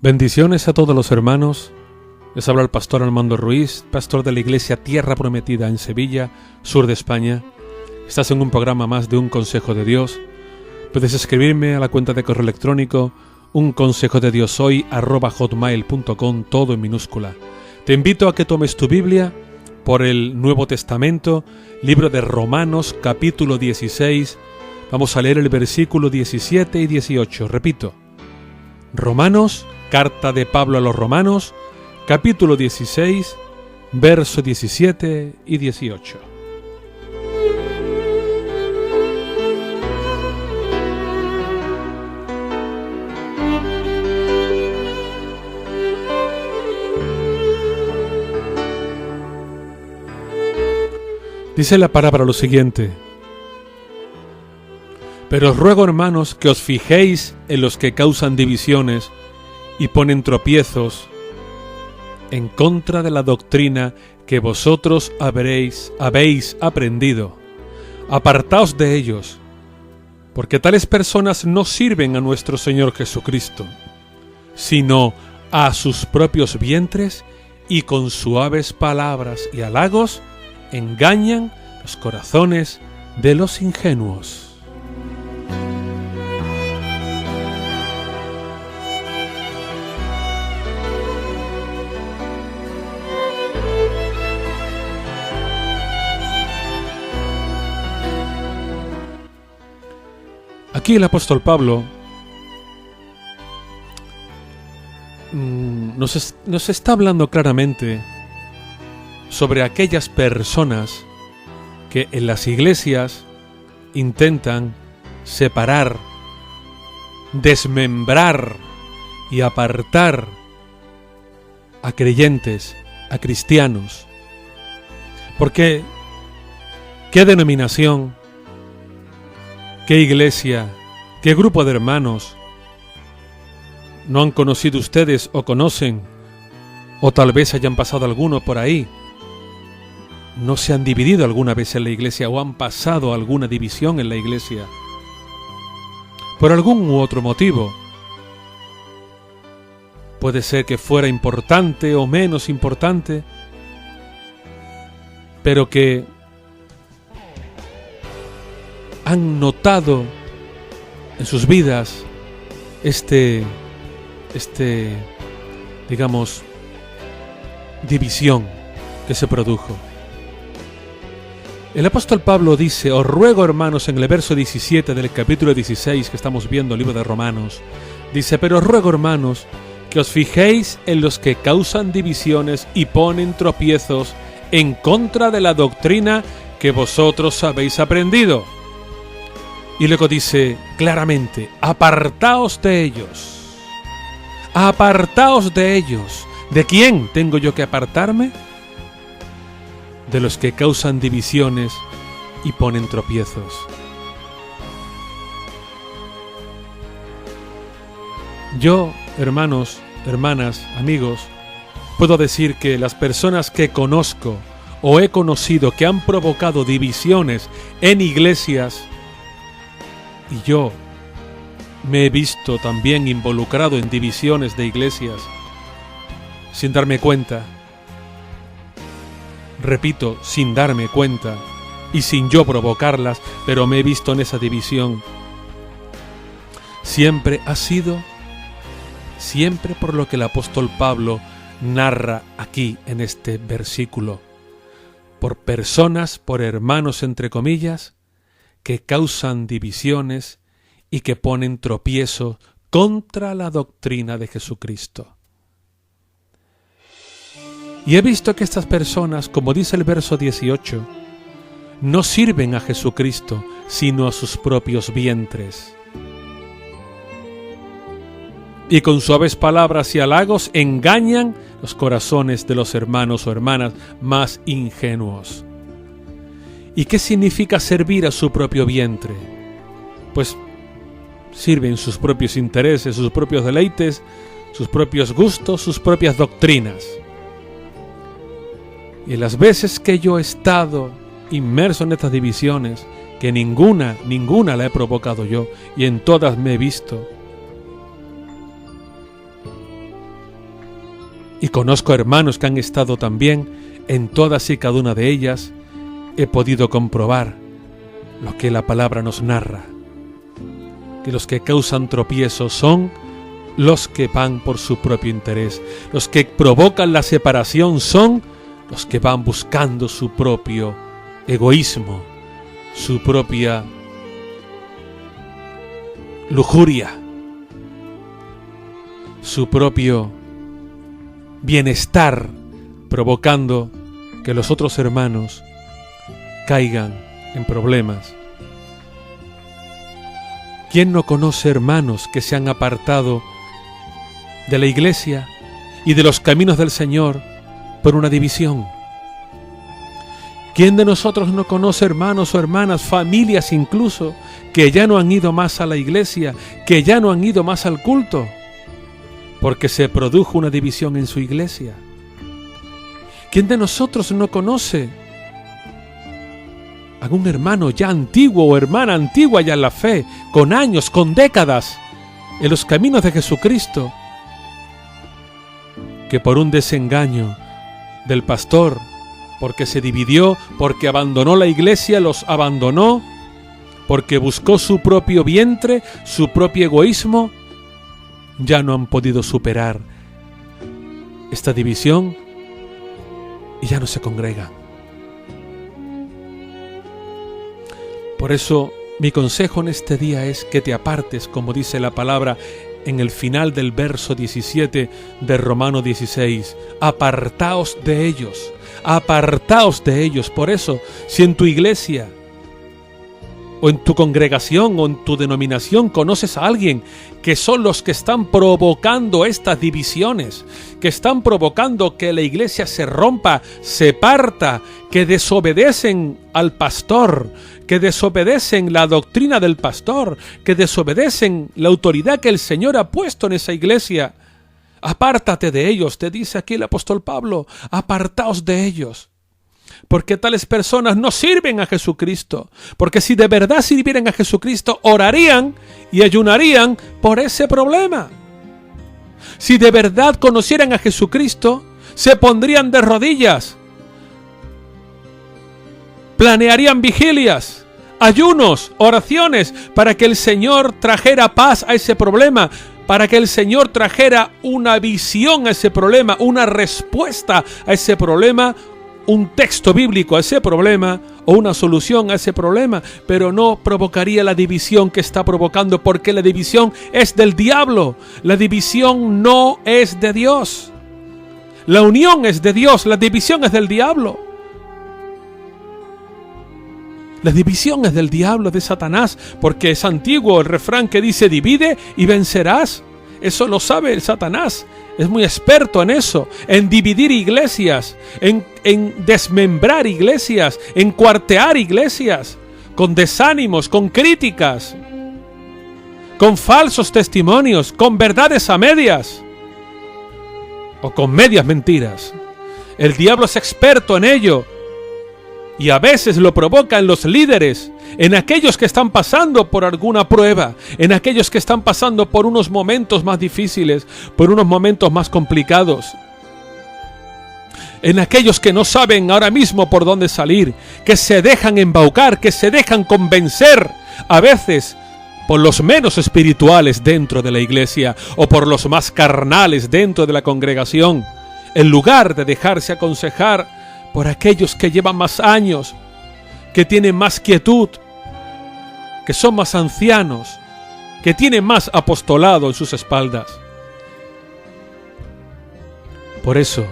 Bendiciones a todos los hermanos. Les habla el pastor Armando Ruiz, pastor de la iglesia Tierra Prometida en Sevilla, sur de España. Estás en un programa más de Un Consejo de Dios. Puedes escribirme a la cuenta de correo electrónico unconsejodedioshoy@hotmail.com, todo en minúscula. Te invito a que tomes tu Biblia por el Nuevo Testamento, libro de Romanos, capítulo 16. Vamos a leer el versículo 17 y 18. Repito, Romanos, carta de Pablo a los Romanos, capítulo 16, verso 17 y 18. Dice la palabra lo siguiente: pero os ruego, hermanos, que os fijéis en los que causan divisiones y ponen tropiezos en contra de la doctrina que vosotros habéis aprendido. Apartaos de ellos, porque tales personas no sirven a nuestro Señor Jesucristo, sino a sus propios vientres, y con suaves palabras y halagos engañan los corazones de los ingenuos. Aquí el apóstol Pablo nos está hablando claramente sobre aquellas personas que en las iglesias intentan separar, desmembrar y apartar a creyentes, a cristianos. Porque ¿qué denominación, qué iglesia, qué grupo de hermanos no han conocido ustedes o conocen, o tal vez hayan pasado alguno por ahí? ¿No se han dividido alguna vez en la iglesia o han pasado alguna división en la iglesia? Por algún u otro motivo. Puede ser que fuera importante o menos importante, pero que han notado en sus vidas digamos, división que se produjo. El apóstol Pablo dice: os ruego, hermanos, en el verso 17 del capítulo 16 que estamos viendo el libro de Romanos, dice: pero os ruego, hermanos, que os fijéis en los que causan divisiones y ponen tropiezos en contra de la doctrina que vosotros habéis aprendido. Y luego dice claramente: apartaos de ellos. Apartaos de ellos. ¿De quién tengo yo que apartarme? De los que causan divisiones y ponen tropiezos. Yo, hermanos, hermanas, amigos, puedo decir que las personas que conozco o he conocido que han provocado divisiones en iglesias, y yo me he visto también involucrado en divisiones de iglesias sin darme cuenta. Repito, sin darme cuenta y sin yo provocarlas, pero me he visto en esa división. Siempre ha sido, siempre por lo que el apóstol Pablo narra aquí en este versículo, por personas, por hermanos entre comillas, que causan divisiones y que ponen tropiezo contra la doctrina de Jesucristo. Y he visto que estas personas, como dice el verso 18, no sirven a Jesucristo, sino a sus propios vientres. Y con suaves palabras y halagos engañan los corazones de los hermanos o hermanas más ingenuos. ¿Y qué significa servir a su propio vientre? Pues sirven sus propios intereses, sus propios deleites, sus propios gustos, sus propias doctrinas. Y las veces que yo he estado inmerso en estas divisiones, que ninguna la he provocado yo, y en todas me he visto, y conozco hermanos que han estado también en todas y cada una de ellas, he podido comprobar lo que la palabra nos narra, que los que causan tropiezos son los que van por su propio interés, los que provocan la separación son los que van buscando su propio egoísmo, su propia lujuria, su propio bienestar, provocando que los otros hermanos caigan en problemas. ¿Quién no conoce hermanos que se han apartado de la iglesia y de los caminos del Señor por una división? ¿Quién de nosotros no conoce hermanos o hermanas, familias incluso, que ya no han ido más a la iglesia, que ya no han ido más al culto, porque se produjo una división en su iglesia? ¿Quién de nosotros no conoce algún hermano ya antiguo o hermana antigua ya en la fe, con años, con décadas, en los caminos de Jesucristo, que por un desengaño del pastor, porque se dividió, porque abandonó la iglesia, los abandonó, porque buscó su propio vientre, su propio egoísmo, ya no han podido superar esta división y ya no se congregan? Por eso mi consejo en este día es que te apartes, como dice la palabra en el final del verso 17 de Romano 16. Apartaos de ellos, apartaos de ellos. Por eso, si en tu iglesia, o en tu congregación, o en tu denominación conoces a alguien que son los que están provocando estas divisiones, que están provocando que la iglesia se rompa, se parta, que desobedecen al pastor, que desobedecen la doctrina del pastor, que desobedecen la autoridad que el Señor ha puesto en esa iglesia, apártate de ellos, te dice aquí el apóstol Pablo, apartaos de ellos. Porque tales personas no sirven a Jesucristo. Porque si de verdad sirvieran a Jesucristo, orarían y ayunarían por ese problema. Si de verdad conocieran a Jesucristo, se pondrían de rodillas, planearían vigilias, ayunos, oraciones, para que el Señor trajera paz a ese problema, para que el Señor trajera una visión a ese problema, una respuesta a ese problema, un texto bíblico a ese problema o una solución a ese problema, pero no provocaría la división que está provocando, porque la división es del diablo, la división no es de Dios. La unión es de Dios, la división es del diablo. La división es del diablo, de Satanás, porque es antiguo el refrán que dice divide y vencerás. Eso lo sabe el Satanás. Es muy experto en eso, en dividir iglesias, en desmembrar iglesias, en cuartear iglesias, con desánimos, con críticas, con falsos testimonios, con verdades a medias o con medias mentiras. El diablo es experto en ello y a veces lo provoca en los líderes, en aquellos que están pasando por alguna prueba, en aquellos que están pasando por unos momentos más difíciles, por unos momentos más complicados, en aquellos que no saben ahora mismo por dónde salir, que se dejan embaucar, que se dejan convencer, a veces por los menos espirituales dentro de la iglesia o por los más carnales dentro de la congregación, en lugar de dejarse aconsejar por aquellos que llevan más años, que tienen más quietud, que son más ancianos, que tienen más apostolado en sus espaldas. Por eso,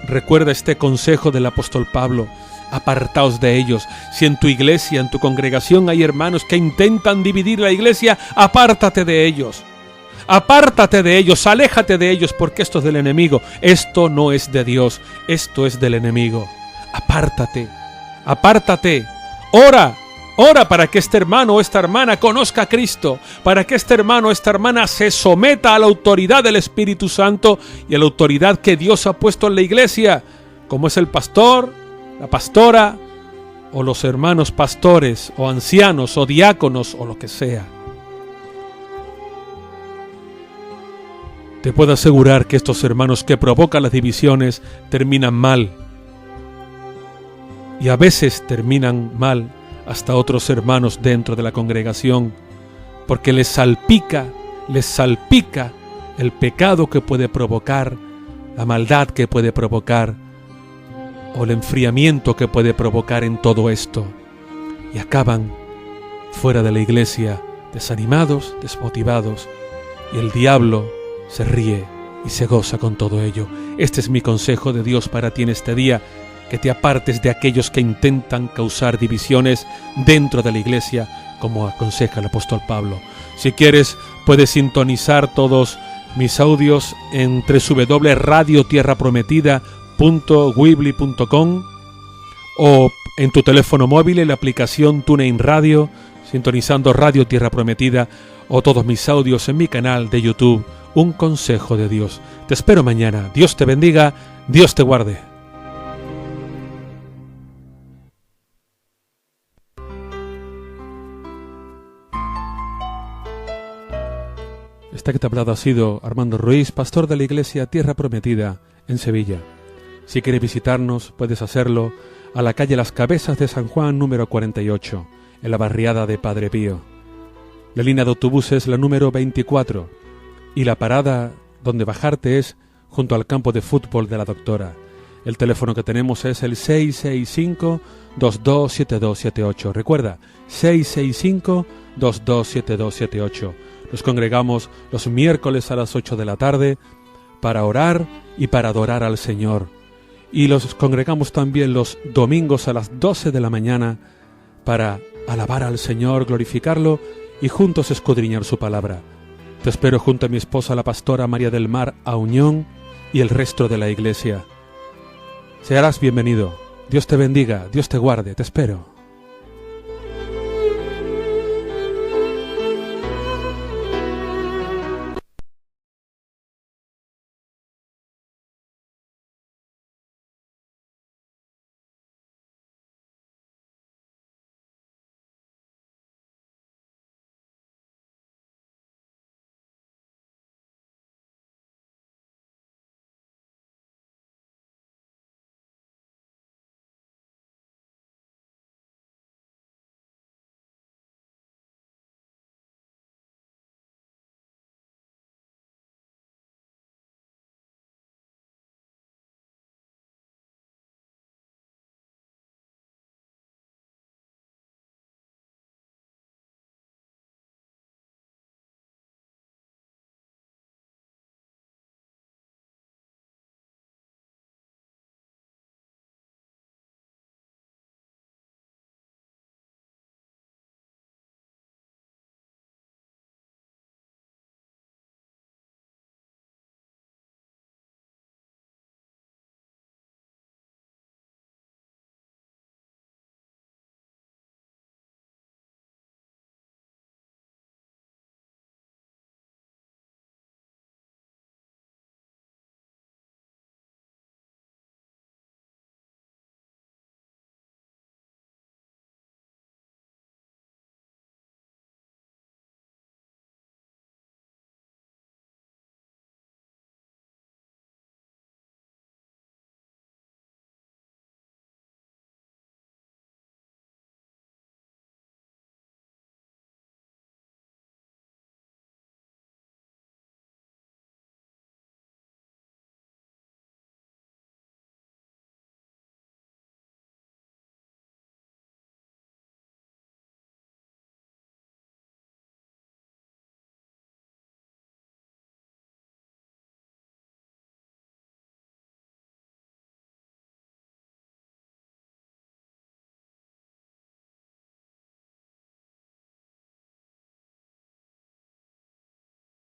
recuerda este consejo del apóstol Pablo: apartaos de ellos. Si en tu iglesia, en tu congregación hay hermanos que intentan dividir la iglesia, apártate de ellos. Apártate de ellos, aléjate de ellos, porque esto es del enemigo. Esto no es de Dios, esto es del enemigo. Apártate, apártate. Ora para que este hermano o esta hermana conozca a Cristo, para que este hermano o esta hermana se someta a la autoridad del Espíritu Santo y a la autoridad que Dios ha puesto en la iglesia, como es el pastor, la pastora, o los hermanos pastores, o ancianos, o diáconos, o lo que sea. te puedo asegurar que estos hermanos que provocan las divisiones terminan mal. Y a veces terminan mal hasta otros hermanos dentro de la congregación, porque les salpica el pecado que puede provocar, la maldad que puede provocar, o el enfriamiento que puede provocar en todo esto. Y acaban fuera de la iglesia, desanimados, desmotivados, y el diablo se ríe y se goza con todo ello. Este es mi consejo de Dios para ti en este día, que te apartes de aquellos que intentan causar divisiones dentro de la iglesia, como aconseja el apóstol Pablo. Si quieres, puedes sintonizar todos mis audios en www.radiotierraprometida.weebly.com o en tu teléfono móvil en la aplicación TuneIn Radio, sintonizando Radio Tierra Prometida, o todos mis audios en mi canal de YouTube, Un Consejo de Dios. Te espero mañana. Dios te bendiga, Dios te guarde. Esta que te ha hablado ha sido Armando Ruiz, pastor de la iglesia Tierra Prometida en Sevilla. Si quieres visitarnos, puedes hacerlo a la calle Las Cabezas de San Juan, número 48, en la barriada de Padre Pío. La línea de autobús es la número 24 y la parada donde bajarte es junto al campo de fútbol de la Doctora. El teléfono que tenemos es el 665-227278. Recuerda, 665-227278. Nos congregamos los miércoles a las 8 de la tarde para orar y para adorar al Señor. Y los congregamos también los domingos a las 12 de la mañana para alabar al Señor, glorificarlo y juntos escudriñar su palabra. Te espero junto a mi esposa, la pastora María del Mar Auñón, y el resto de la iglesia. Serás bienvenido. Dios te bendiga, Dios te guarde, te espero.